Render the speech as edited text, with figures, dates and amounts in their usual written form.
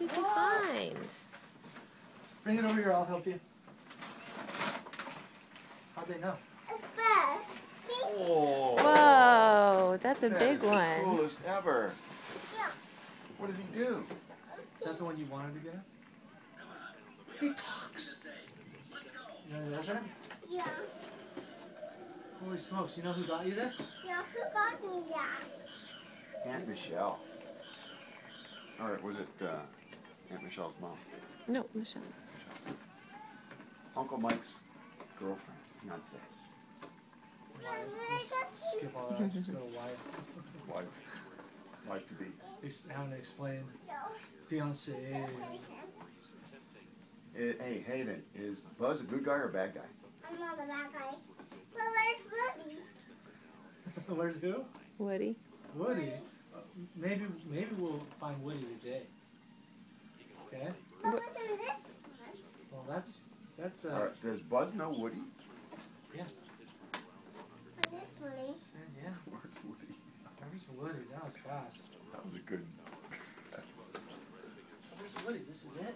did you find? Bring it over here, I'll help you. How'd they know? Oh, Whoa, that's a that big is the one. coolest ever. What does he do? Is that the one you wanted to get him? He talks. You want to open it? Yeah. Holy smokes, you know who got you this? Yeah, who got me that? Aunt Michelle. Or was it Aunt Michelle's mom? No, Michelle. Uncle Mike's girlfriend, fiance. Skip all that, just go to wife. Wife to be. Having to explain. Fiance. Hey, Hayden, is Buzz a good guy or a bad guy? I'm not a bad guy. Well, where's Woody? Where's who? Woody. Woody. Maybe we'll find Woody today. Okay. What was in this one? Well, that's All right, does Buzz know Woody? yeah. For this Woody. Yeah. Where's Woody? Where's Woody? That was fast. That was a good. Where's Woody? This is it.